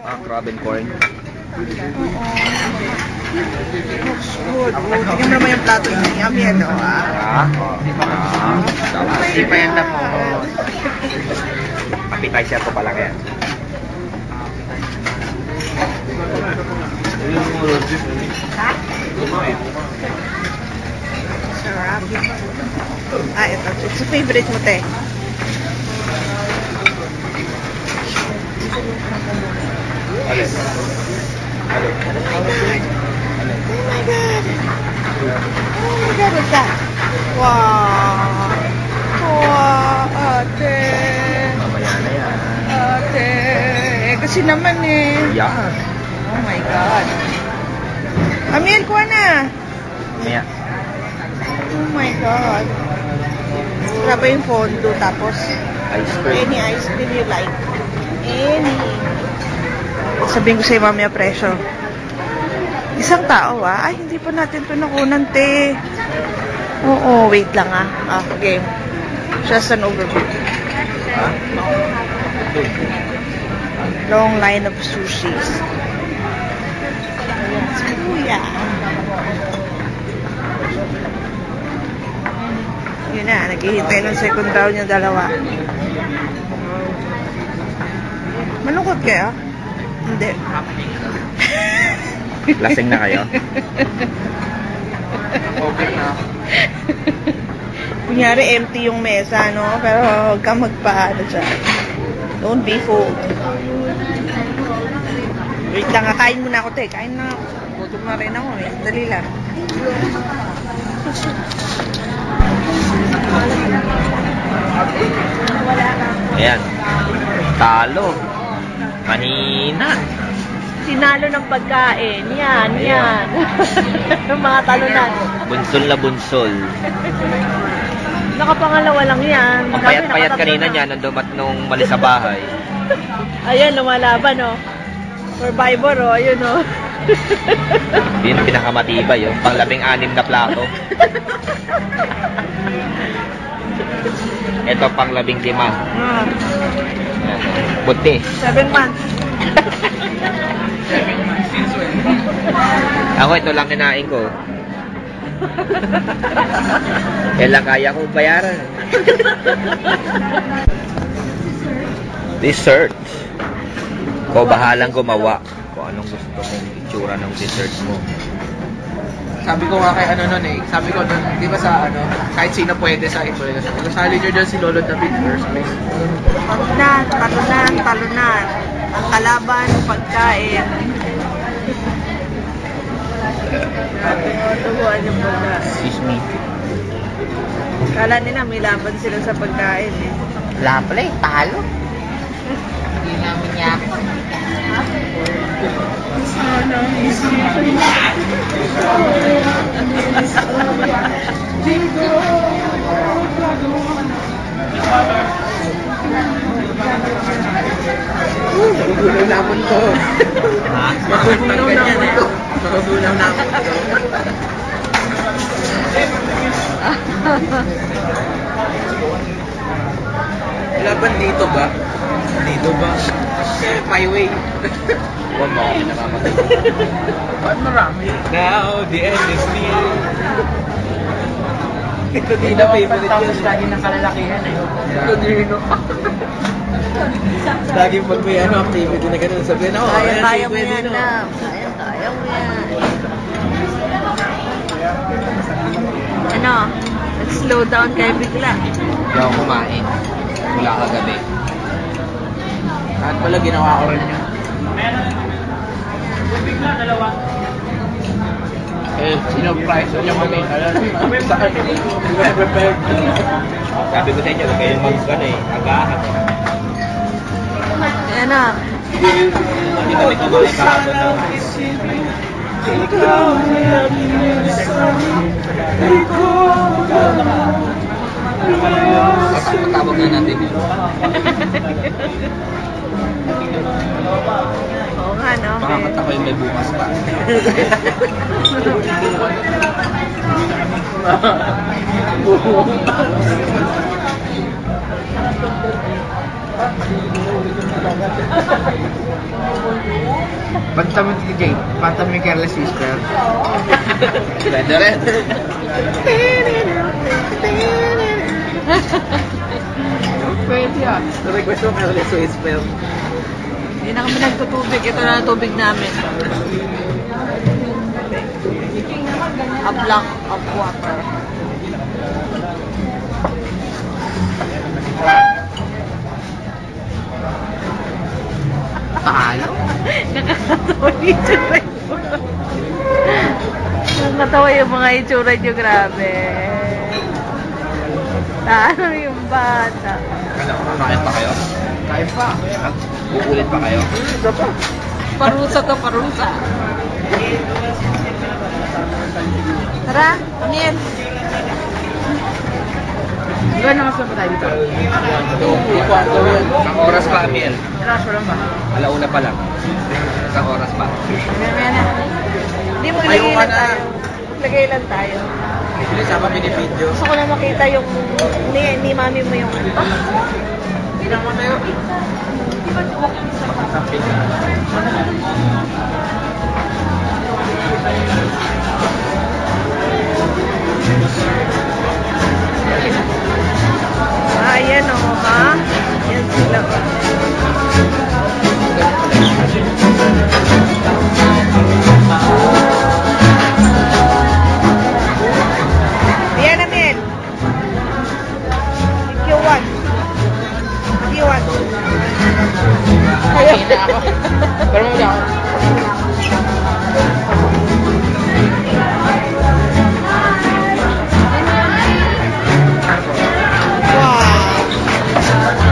Ah, crab and corn. Looks good. Oh, tingnan mo naman yung plato niya. Yummy yan, no? Hindi pa yan na po. Appetizer ko pala kaya. Ha? Sarap. Ah, ito. Ito favorite mo, te. Alin? Alin? Oh my God! Oh my God, what's that? Wow! Wow, ate! Mamaya na yan. Ate! Eh, kasi naman eh. Yan. Oh my God. Amiel, kuha na! Mamaya. Oh my God. Sarap yung fondo, tapos Ice cream. any ice cream you like. Any. Sabihin ko sa'yo mamaya presyo. Isang tao Ay, hindi pa natin ito nakunan, te. Oo, wait lang okay. Just an overview. Ha? Long line of sushis. Ayan, si Kuya. Yun na, naghihintay ng second round yung dalawa. Malungkot kayo? Hindi. Lasing na kayo? Okay na. Kunyari empty yung mesa, no? Pero huwag kang magpaano dyan. Don't be fooled. Wait lang, kain muna ako, te. Kain na ako. Gutom na rin ako, eh. Dali lang. Ayan. Talo. Mahina. Sinalo ng pagkain. Yan. Mga talunan. Bunsol na bunsol. Nakapangalawa lang yan. Ang payat-payat kanina niya nung malis sa bahay. Ayan, lumalaban, no? Survivor, ayun, no? Yun pinakamatibay, pang 16 na plato. Ito pang 15. Buti. 7 months. Ako ito lang kinain ko. Yan lang kaya ko bayaran. Dessert. Ko bahalang gumawa kung anong gusto mong itsura ng dessert mo. Sabi ko nga kay sabi ko doon, di ba sa kahit sino pwede sa influencer. Kasali nyo dyan si Lolo David first place. Talunan. Ang kalaban, pagkain. Tubuan yung pagkain. Excuse me. Kala nila may laban sila sa pagkain, eh. Wala pala eh, talo. Hindi namin niya. Magugunaw naman to. Ha? Magugunaw naman to. Magugunaw naman to. Laban dito ba? Dito ba? My way. Huwag mo ako nakamatay. Ba't marami? Now the end is near. Ito din na favorite yun. Lagi ng kalalakihan eh. Ito din no. Lagi pag may activity na ganun, sabihin ako, Kaya mo yan, Nam. Kaya mo yan. Nag-slow down kayo bigla. Hindi ako kumain. Wala kagabi. Kahit pala ginawa ko rin yun. Sino-price niya kami. Saan? Prepared. Sabi ko sa inyo, kayo agahan. Ayan na. Hindi kami kumain kahapon na. Patawag na natin yun. Oo nga, no? Makakanta ko yung may bukas pa. Panta mo DJ, panta mo yung Careless Whisper. Pwede rin. Pwede ah. Request mo Careless Whisper. Hindi na kami nagtutubig. Ito na ang tubig namin. A block of water. Paano? Nakakatawa yung itsura nyo. Nakakatawa yung mga itsura nyo, grabe. Ano yung bata? Ano, kumain pa kayo? Kain pa. Uulit pa kayo? Isa pa. Parusa to, parusa. Tara, Amir. Ilan na mas pa tayo dito? 2:15 yun. Isang oras pa, Amiel. Rush lang ba? Alauna pa lang. Isang oras pa. Mamaya na. Hindi, maglagay Ayaw ka lang na. tayo. Maglagay lang tayo. Hindi sama binibideo. Gusto ko na makita yung ni mami mo yung ano. Hindi naman tayo. Ayan o, ha? Yan sila. Ayan, Amel. If you want. If you want. Kaya na ako. Pero mo ako.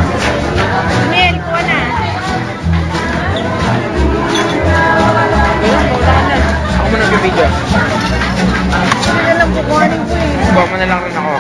Amel, kuha na. Ako mo nag-video. Hindi na lang kukuhanin ko eh. Kuha mo na lang rin ako.